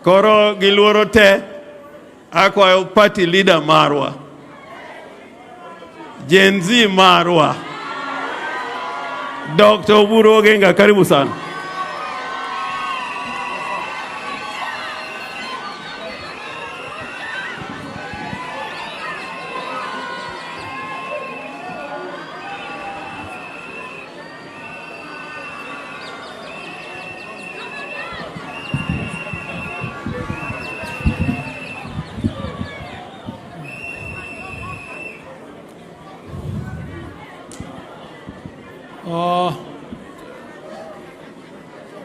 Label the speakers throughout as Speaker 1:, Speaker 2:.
Speaker 1: Koro giluoro te, akwayo party leader marwa, Gen Z marwa, Dr. Oburu Odinga, karibu sana.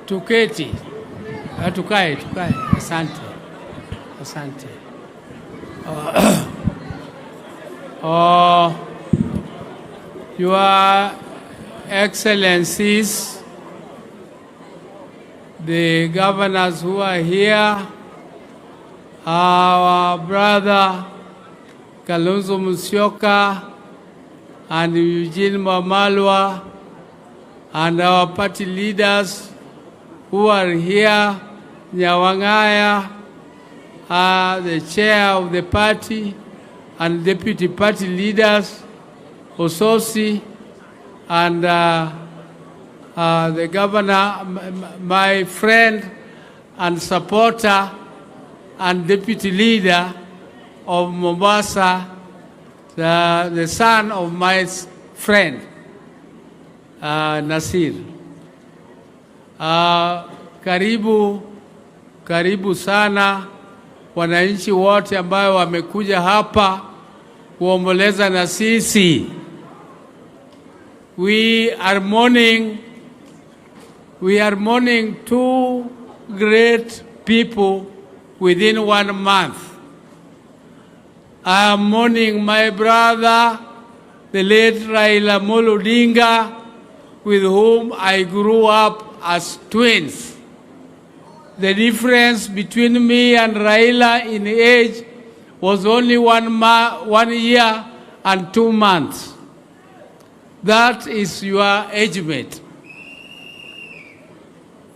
Speaker 2: Tuketi. Tukae. Asante. Your Excellencies, the governors who are here, our brother Kalonzo Musyoka and Eugene Wamalwa, and our party leaders who are here, Nyawangaya, the chair of the party, and deputy party leaders, Ososi, and the governor, my friend and supporter and deputy leader of Mombasa, the son of my friend, Nasir. Karibu sana wananchi wote ambao wamekuja hapa kuomboleza na sisi. We are mourning two great people within 1 month. I am mourning my brother, the late Raila Odinga, with whom I grew up as twins. The difference between me and Raila in age was only 1 year and 2 months. That is your age mate.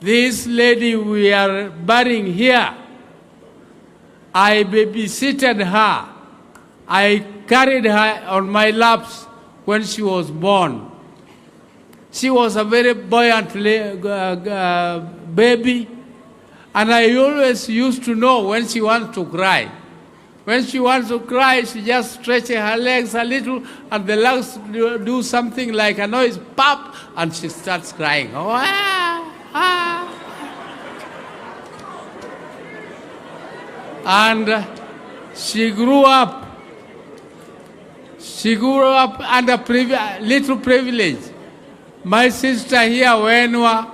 Speaker 2: This lady we are burying here, I babysitted her. I carried her on my laps when she was born. She was a very buoyant baby, and I always used to know when she wants to cry. When she wants to cry, she just stretches her legs a little, and the legs do something like a noise, pop, and she starts crying. Oh, And she grew up. Under little privilege. My sister here, Wenwa,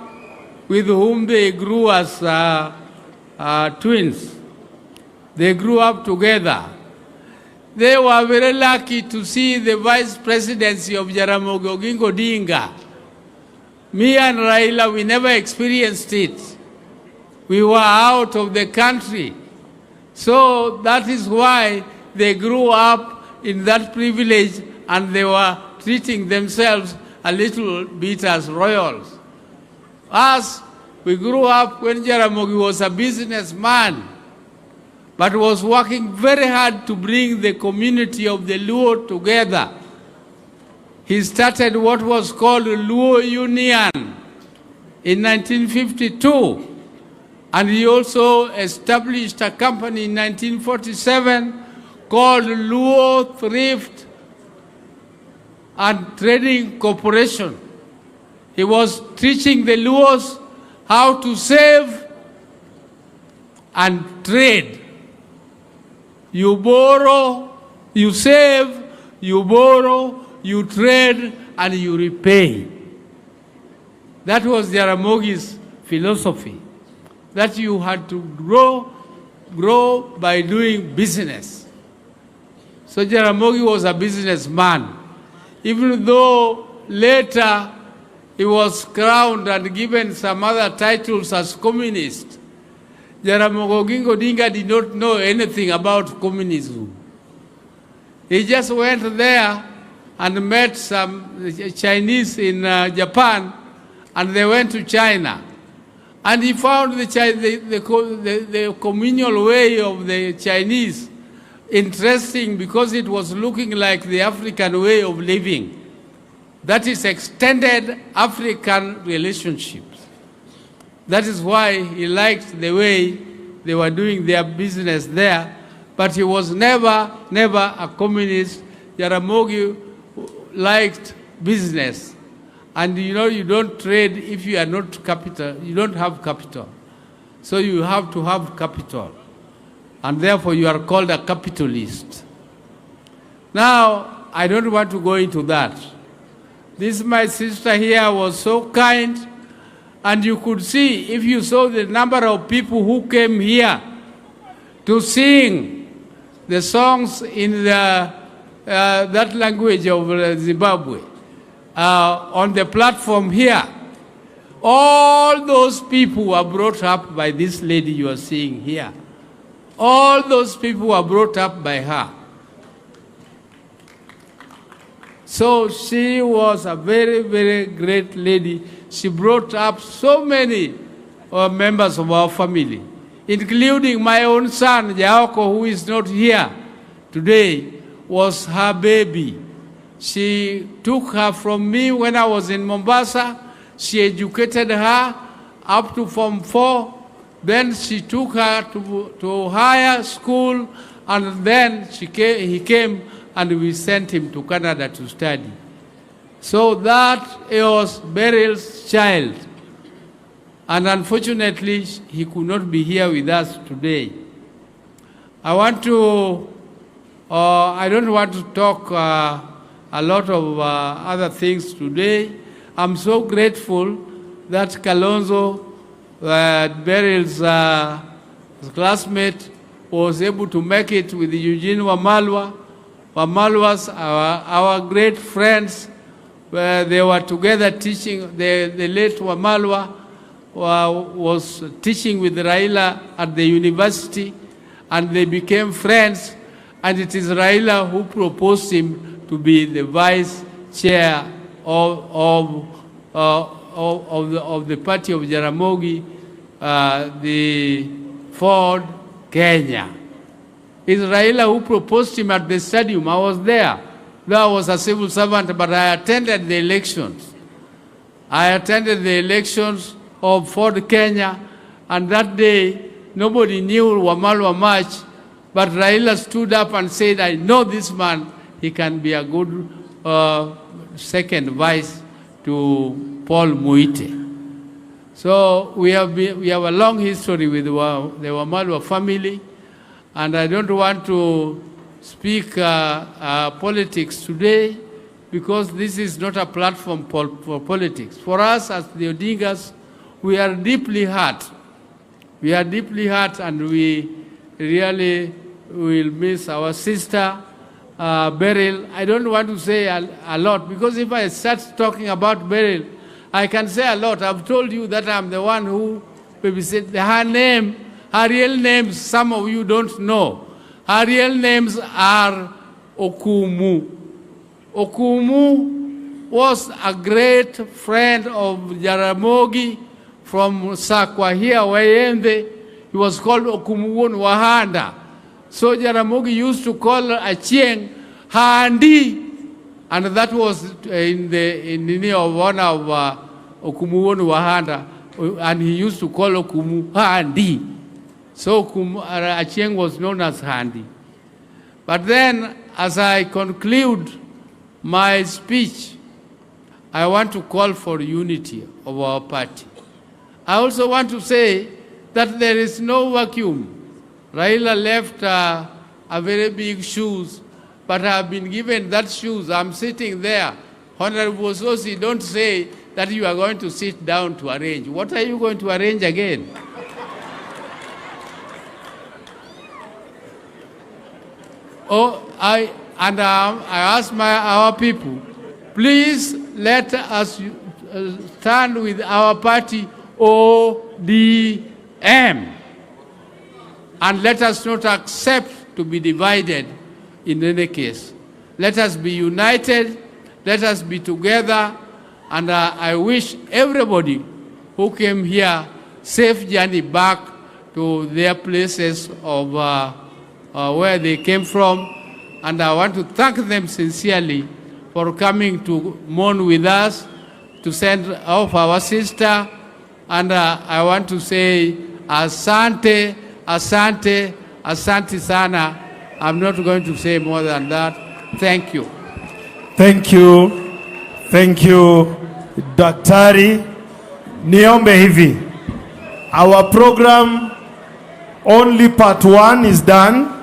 Speaker 2: with whom they grew as twins. They grew up together. They were very lucky to see the vice presidency of Jaramogi Odinga. Me and Raila, we never experienced it. We were out of the country. So that is why they grew up in that privilege, and they were treating themselves a little bit as royals. Us, we grew up when Jaramogi was a businessman, but was working very hard to bring the community of the Luo together. He started what was called Luo Union in 1952, and he also established a company in 1947 called Luo Thrift and Trading Corporation. He was teaching the Luos how to save and trade. You borrow, you save, you borrow, you trade, and you repay. That was Jaramogi's philosophy, that you had to grow by doing business. So Jaramogi was a businessman, even though later he was crowned and given some other titles as communist. Jaramogi Odinga did not know anything about communism. He just went there and met some Chinese in Japan, and they went to China. And he found the communal way of the Chinese interesting because it was looking like the African way of living. That is extended African relationships. That is why he liked the way they were doing their business there, but he was never a communist. Jaramogi liked business. And you know, you don't trade if you are not capital, you don't have capital. So you have to have capital. And therefore you are called a capitalist. Now, I don't want to go into that. This, my sister here, was so kind, and you could see, if you saw the number of people who came here to sing the songs in that language of Zimbabwe, on the platform here, all those people were brought up by this lady you are seeing here. All those people were brought up by her. So she was a very, very great lady. She brought up so many members of our family, including my own son, Jaoko, who is not here today, was her baby. She took her from me when I was in Mombasa. She educated her up to Form 4. Then she took her to higher school, and then he came and we sent him to Canada to study. So that was Beryl's child. And unfortunately, he could not be here with us today. I don't want to talk a lot of other things today. I'm so grateful that Kalonzo, Beryl's classmate, was able to make it with Eugene Wamalwa. Wamalwas, our great friends, where they were together teaching. The late Wamalwa was teaching with Raila at the university, and they became friends, and it is Raila who proposed him to be the vice chair of the party of Jaramogi, the Ford Kenya. It's Raila who proposed him at the stadium. I was there. I was a civil servant, but I attended the elections. I attended the elections of Ford Kenya, and that day, nobody knew Wamalwa much, but Raila stood up and said, I know this man, he can be a good second vice to Paul Muite. So we have a long history with the Wamalwa family, and I don't want to speak politics today because this is not a platform for politics. For us as the Odingas, we are deeply hurt. We are deeply hurt, and we really will miss our sister, Beryl. I don't want to say a lot, because if I start talking about Beryl, I can say a lot. I've told you that I'm the one who maybe said her real names, some of you don't know. Her real names are Okumu. Okumu was a great friend of Jaramogi from Sakwa here, Wayende. He was called Okumuwon Wahanda. So Jaramogi used to call Achieng Handi, and that was in the name of one of Okumuwon Wahanda, and he used to call Okumu Handi. So Achieng was known as Handi. But then, as I conclude my speech, I want to call for unity of our party. I also want to say that there is no vacuum. Raila left a very big shoes, but I have been given that shoes. I'm sitting there. Honorable Sosi, don't say that you are going to sit down to arrange. What are you going to arrange again? I ask our people, please let us stand with our party ODM, and let us not accept to be divided in any case. Let us be united, let us be together, and I wish everybody who came here safe journey back to their places of where they came from. And I want to thank them sincerely for coming to mourn with us, to send off our sister. And I want to say, asante, asante, asante sana. I'm not going to say more than that. Thank you.
Speaker 3: Thank you. Thank you, Daktari. Niombe hivi. Our program, only part 1 is done.